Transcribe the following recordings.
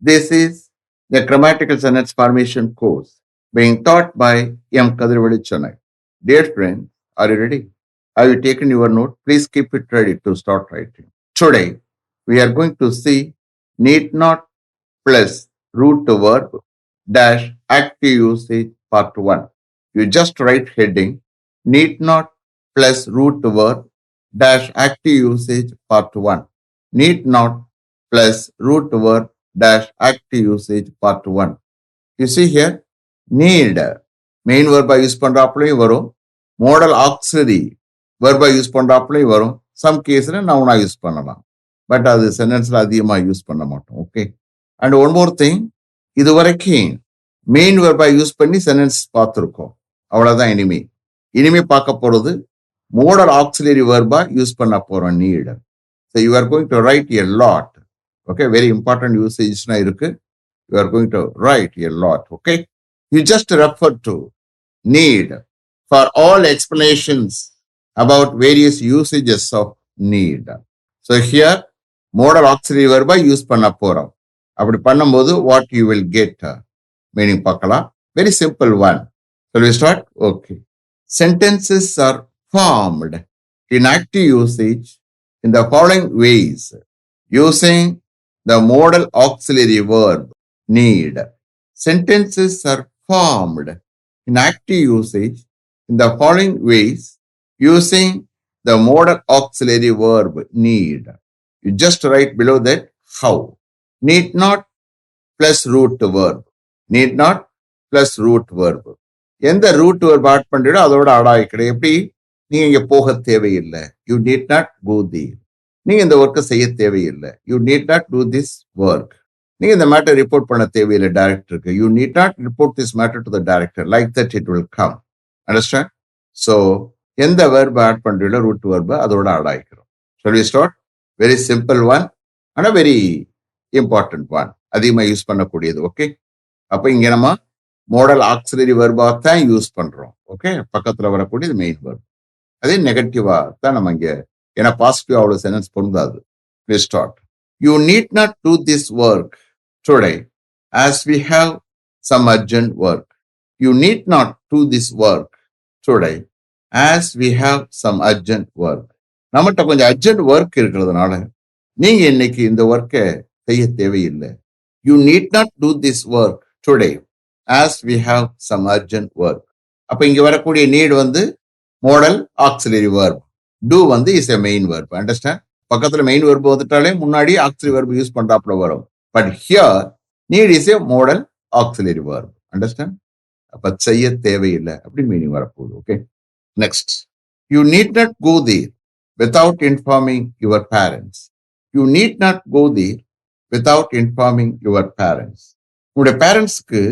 This is the grammatical sentence formation course being taught by M Kathirvelu. Dear friends, are you ready? Have you taken your note? Please keep it ready to start writing. Today, we are going to see need not plus root verb dash active usage part 1. You just write heading need not plus root verb dash active usage part 1. Need not plus root verb dash active usage part 1. You see here, need main verb use பண்றாப்புலையும் வரும், modal auxiliary verb use பண்றாப்புலையும் வரும், some கேஸ்ல நவுனா use பண்ணலாம். But அது சென்டென்ஸ்ல அதிகமா use பண்ண மாட்டோம். Okay. And one more thing, இது வரைக்கும் மெயின் வெர்பா யூஸ் பண்ணி சென்டென்ஸ் பார்த்துருக்கோம். அவ்வளவுதான். இனிமே பார்க்க போறது மோடல் ஆக்சிலரி வெர்பா யூஸ் பண்ண போறோம் need. So you are going to write a lot. Okay, very important யூசேஜ்னா இருக்கு. You are going to write a lot. Okay, you just refer to need for all explanations about various usages of need. So here modal auxiliary verb use பண்ண போறோம். அப்படி பண்ணும்போது what you will get meaning பார்க்கலாம். Very simple one. Shall we start? Okay. Sentences are formed in active usage in the following ways using the modal auxiliary verb need. Sentences are formed in active usage in the following ways using the modal auxiliary verb need. You just write below that how. Need not plus root verb. Need not plus root verb. எந்த root verb add பண்றீடோ அதோட ஆடாய்க்கிட. எப்படி? நீங்க இங்க போக தேவையில்லை. You need not go there. நீங்க இந்த ஒர்க்கை செய்ய தேவையில்லை. You need not do this work. நீங்க இந்த மேட்டர் ரிப்போர்ட் பண்ண தேவையில்லை டைரக்டருக்கு. You need not report this matter to the director. Like that it will come. Understand? So எந்த வெர்பை ஆட் பண்றீங்களோ ரூட் வெர்பை அதோட ஆட் ஆகிக்கிறோம். Shall we start? Very simple one ஆனால் வெரி இம்பார்ட்டன்ட் ஒன். அதிகமாக யூஸ் பண்ணக்கூடியது. ஓகே, அப்போ இங்கே நம்ம மோடல் ஆக்சிலரி வெர்பாக தான் யூஸ் பண்றோம். ஓகே, பக்கத்தில் வரக்கூடியது மெயின் வெர்ப். அதே நெகட்டிவா தான் நம்ம இங்கே, ஏன்னா பாசிட்டிவ் அவ்வளோ சென்டென்ஸ் பொருந்தாது. We start. You need not do this work today as we have some urgent work. You need not do this work today as we have some urgent work. நம்மகிட்ட கொஞ்சம் அர்ஜென்ட் ஒர்க் இருக்கிறதுனால நீங்க இன்னைக்கு இந்த ஒர்க்கை செய்ய தேவையில்லை. You need not do this work today as we have some urgent work. அப்ப இங்க வரக்கூடிய need modal auxiliary verb. do is a main verb. Understand? பக்கத்துல மெயின் வெர்ப் வந்துட்டாலே முன்னாடி ஆக்சிலரி வெர்ப் யூஸ் பண்றாப்புல வரும். But here, need is a modal auxiliary verb. Understand? அப்ப செய்ய தேவையில்லை அப்படி மீனிங் வரப்போகுது. Okay, next. You need not go there without informing your parents. You need not go there without informing your parents. உங்களுடைய பேரண்ட்ஸ்க்கு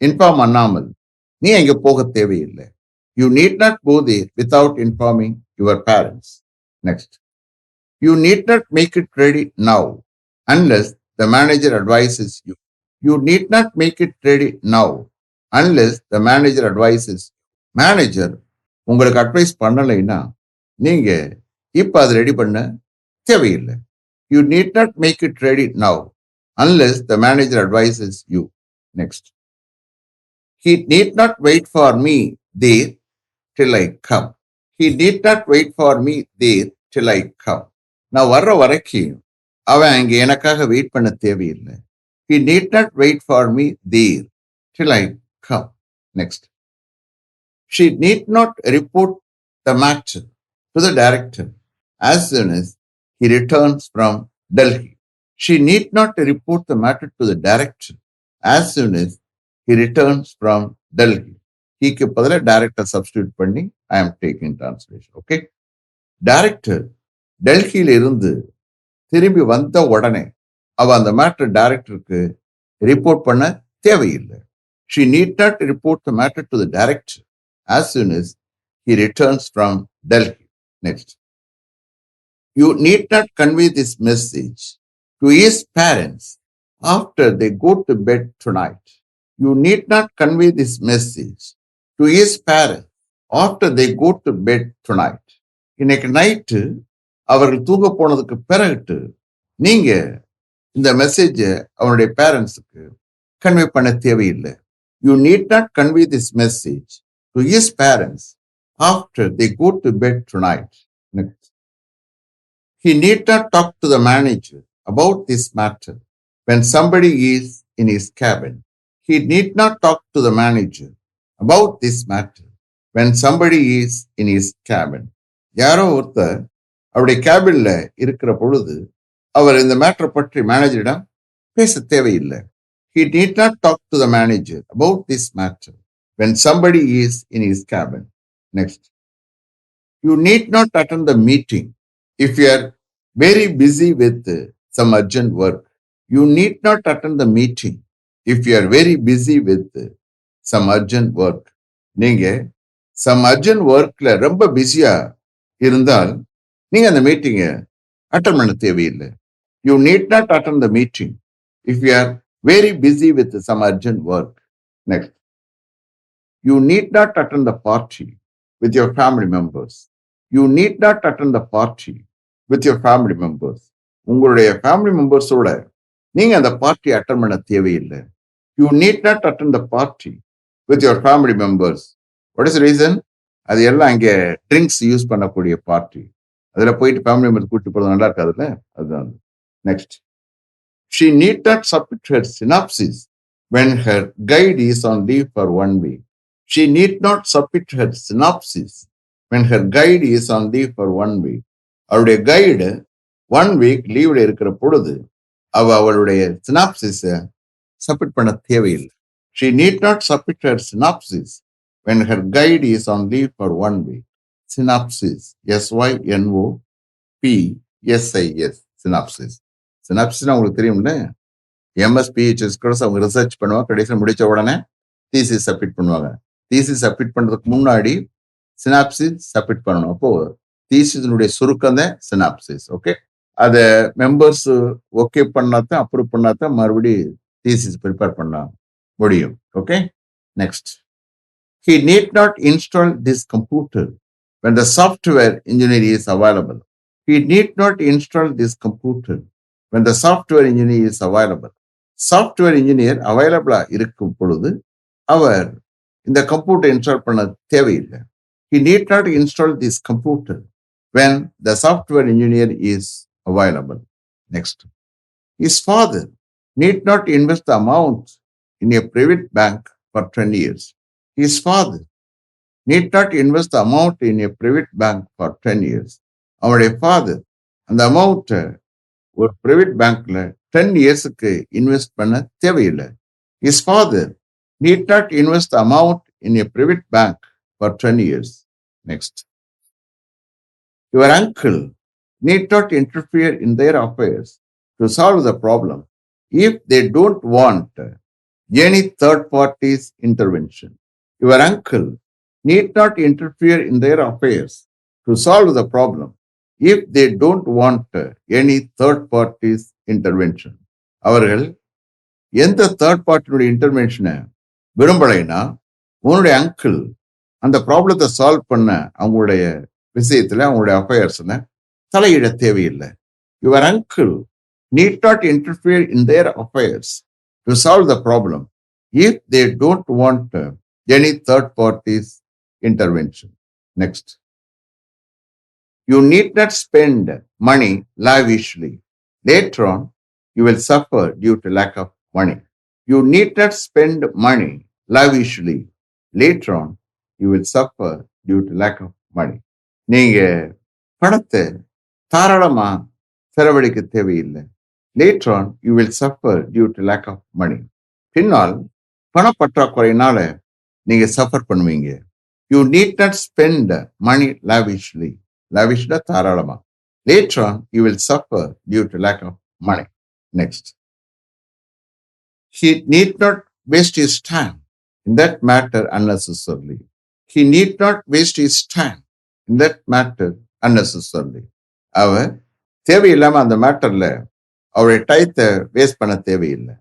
inform பண்ணாமல் நீ அங்க போக தேவையில்லை. You need not go there without informing your parents. Next. You need not make it ready now unless the manager advises you. You need not make it ready now unless the manager advises. Manager உங்களுக்கு advice பண்ணலைன்னா நீங்க இப்ப அது ready பண்ண தேவையில்லை. You need not make it ready now unless the manager advises you. Next. He need not wait for me there till I come. He need not wait for me there till I come. நான் வர்ற வரைக்கும் அவன் அங்க எனக்காக wait பண்ண தேவையில்லை. He need not wait for me there till I come. Next. She need not report the matter to the director as soon as he returns from Delhi. She need not report the matter to the director as soon as he returns from Delhi. Heக்கு பதிலா director substitute பண்ணி I am taking translation. Okay. Director டெல்லியில இருந்து திரும்பி வந்த உடனே அவ அந்த matter டைரக்டருக்கு ரிப்போர்ட் பண்ண தேவையில்லை. She need not report the matter to the director as soon as he returns from Delhi. Next. You need not convey this message to his parents after they go to bed tonight. You need not convey this message to his parents after they go to bed tonight. இன்னைக்கு night அவர்கள் தூங்க போனதுக்கு பிறகு நீங்க இந்த message அவனுடைய பேரண்ட்ஸுக்கு convey பண்ண தேவையில்லை. You need not convey this message to his parents after they go to bed tonight. He need not talk to the manager about this matter when somebody is in his cabin. He need not talk to the manager about this matter when somebody is in his cabin. யாரோ ஒருத்தர் அவருடைய கேபின்ல இருக்கிற பொழுது அவர் இந்த மேட்டரை பற்றி மேனேஜரிடம் பேச தேவையில்லை. He need not talk to the manager about this matter when somebody is in his cabin. Next. You need not attend the meeting if you are very busy with some urgent work. You need not attend the meeting if you are very busy with some urgent work. நீங்க some urgent workல ரொம்ப பிஸியா இருந்தால் நீங்க அந்த மீட்டிங்கை attend பண்ண தேவையில்லை. You need not attend the meeting if you are very busy with some urgent work. Next. You need not attend the party with your family members. You need not attend the party with your family members. உங்களுடைய family மெம்பர்ஸோட நீங்க அந்த party attend பண்ண தேவையில்லை. You need not attend the party with your family members. What is the reason? அது எல்லாம் அங்கே drinks use பண்ணக்கூடிய party. அதுல போயிட்டு ஃபேமிலி மெம்பர்ஸ் கூட்டிட்டு போறது நல்லா இருக்காதுல்ல, அதுதான். Next. She need not submit her synopsis when her guide is on leave for 1 week. She need not submit her synopsis when her guide is on leave for 1 week. அவருடைய guide 1 week லீவ்ல இருக்கிற பொழுது அவளுடைய synopsis submit பண்ண தேவையில்லை. She need not submit her synopsis when her guide is on leave for 1 week. Synopsis. synopsis. Synopsis. Synopsis உங்களுக்கு தெரியும்ல. MS PhD scholars அவங்க ரிசர்ச் பண்ணுவாங்க, கடைசியில் முடிச்ச உடனே தீசிஸ் சப்மிட் பண்ணுவாங்க. தீசிஸ் சப்மிட் பண்றதுக்கு முன்னாடி சினாப்சிஸ் சப்மிட் பண்ணணும். அப்போ தீசிஸினுடைய சுருக்கம் தான் சினாப்சிஸ். ஓகே, அதை மெம்பர்ஸ் ஓகே பண்ணாதான், அப்ரூவ் பண்ணாதான் மறுபடியும் தீசிஸ் ப்ரிப்பேர் பண்ண முடியும். Okay, next. He need not install this computer when the software engineer is available. He need not install this computer when the software engineer is available. Software engineer available இருக்கும் பொழுது அவர் இந்த computer install பண்ண தேவையில்லை. He need not install this computer when the software engineer is available. Next. His father need not invest the amount in a private bank for 10 years. His father need not invest the amount in a private bank for 10 years. அவருடைய father அந்த amount ஒரு private பேங்க்ல 10 இயர்ஸுக்கு invest பண்ண தேவையில்லை. His father need not invest the amount in a private bank for 10 years. Next. Your uncle need not interfere in their affairs to solve the problem if they don't want any third party's intervention. Your uncle need not interfere in their affairs to solve the problem if they don't want any third party's intervention. அவர்கள் எந்த third பார்ட்டியுடைய இன்டர்வென்ஷனை விரும்பலைன்னா உன்னுடைய uncle அந்த ப்ராப்ளத்தை solve பண்ண அவங்களுடைய விஷயத்துல, அவங்களுடைய அஃபேர்ஸ்ல தலையிட தேவையில்லை. Your uncle need not interfere in their affairs to solve the problem if they don't want any third party's intervention. Next. You need not spend money lavishly. Later on, you will suffer due to lack of money. You need not spend money lavishly. Later on, you will suffer due to lack of money. நீங்க பணத்தை தாராளமா செலவழிக்க தேவையில்லை. Later on, you will suffer due to lack of money. பின்னால் பணப்பற்றாக்குறையினால நீங்க suffer பண்ணுவீங்க. You need not spend money lavishly. Lavishly தாராளமா. Later on, you will suffer due to lack of money. Next. He need not waste his time in that matter unnecessarily. He need not waste his time in that matter unnecessarily. அவர் தேவையில்லாம அந்த மேட்டர்ல அவருடைய டயத்தை waste பண்ண தேவையில்லை.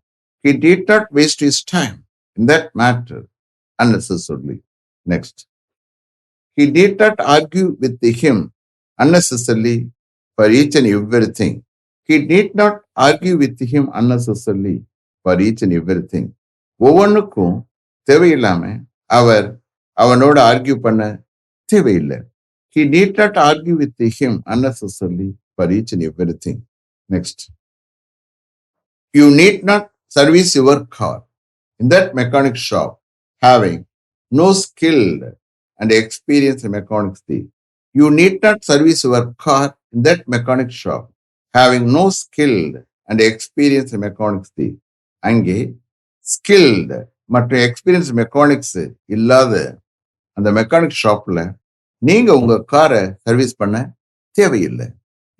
He need not waste his time in that matter unnecessarily. Next. He did not argue with him unnecessarily for each and everything. He need not argue with him unnecessarily for each and everything. ஒவ்வொன்றுக்கும் தேவையில்லாம அவர் அவனோட argue பண்ண தேவையில்லை. He need not argue with him unnecessarily for each and everything. Next. You need not service your car in that mechanic shop having no skilled and experienced mechanics there. You need not service your car in that mechanic shop having no skilled and experienced mechanics there. அங்கே skilled மற்றும் experienced mechanics இல்லாத அந்த mechanic ஷாப்ல நீங்க உங்க காரை service பண்ண தேவையில்லை.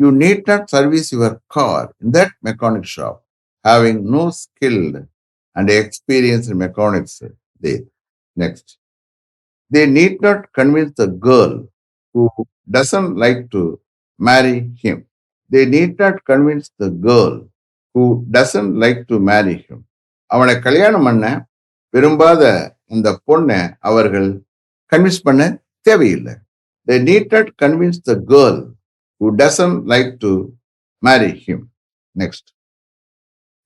You need not service your car in that mechanic shop having no skilled and experienced mechanics there. Next, they need not convince the girl who doesn't like to marry him. They need not convince the girl who doesn't like to marry him. அவனை கல்யாணம் பண்ண விரும்பாத இந்த பொண்ணை அவர்கள் convince பண்ண தேவையில்லை. They need not convince the girl who doesn't like to marry him. Next,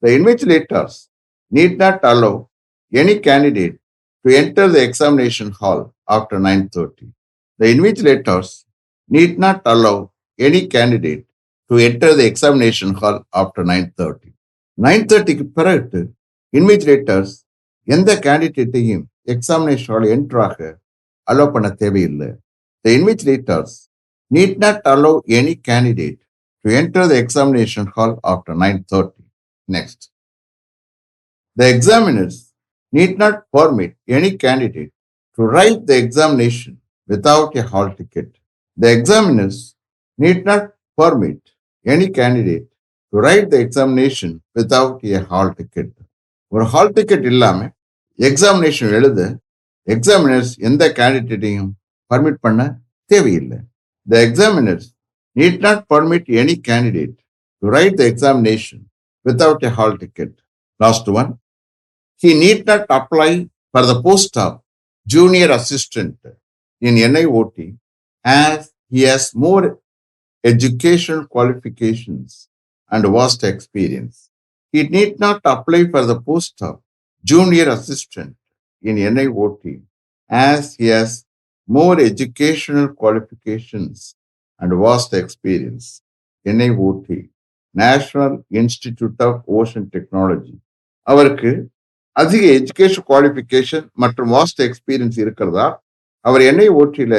the invigilators need not allow any candidate to enter the examination hall after 9:30. The invigilators need not allow any candidate to enter the examination hall after 9:30. 9:30க்கு பிறகு invigilators எந்த கேண்டிடேட்டையும் examination hall என்ட்ராக allow பண்ண தேவையில்லை. The invigilators need not allow any candidate to enter the examination hall after 9:30. Next, the examiners need not permit any candidate to write the examination without a hall ticket. The examiners need not permit any candidate to write the examination without a hall ticket. ஒரு hall ticket இல்லாம examination எழுத examiners எந்த கேண்டிடேட்டையும் permit பண்ண தேவையில்லை. The examiners need not permit any candidate to write the examination without a hall ticket. Last one, he need not apply for the post of junior assistant in NIOT as he has more educational qualifications and vast experience. He need not apply for the post of junior assistant in NIOT as he has more educational qualifications and vast experience. NIOT, National Institute of Ocean Technology. அவருக்கு அதிக education qualification மற்றும் vast experience இருக்கிறதா அவர் NIOTல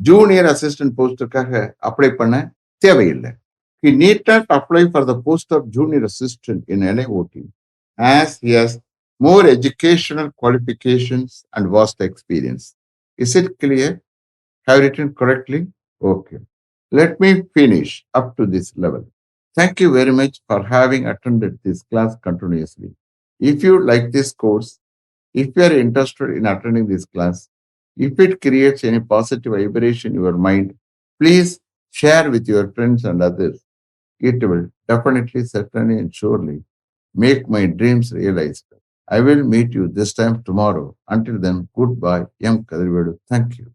junior assistant போஸ்டுக்காக apply பண்ண தேவையில்லை. He need not apply for the post of junior assistant in NIOT as he has more educational qualifications and vast experience. Is it clear? Have I written correctly? Okay. Let me finish up to this level. Thank you very much for having attended this class continuously. If you like this course, if you are interested in attending this class, if it creates any positive vibration in your mind, please share with your friends and others. It will definitely, certainly, and surely make my dreams realized. I will meet you this time tomorrow. Until then, goodbye. M Kathirvelu. Thank you.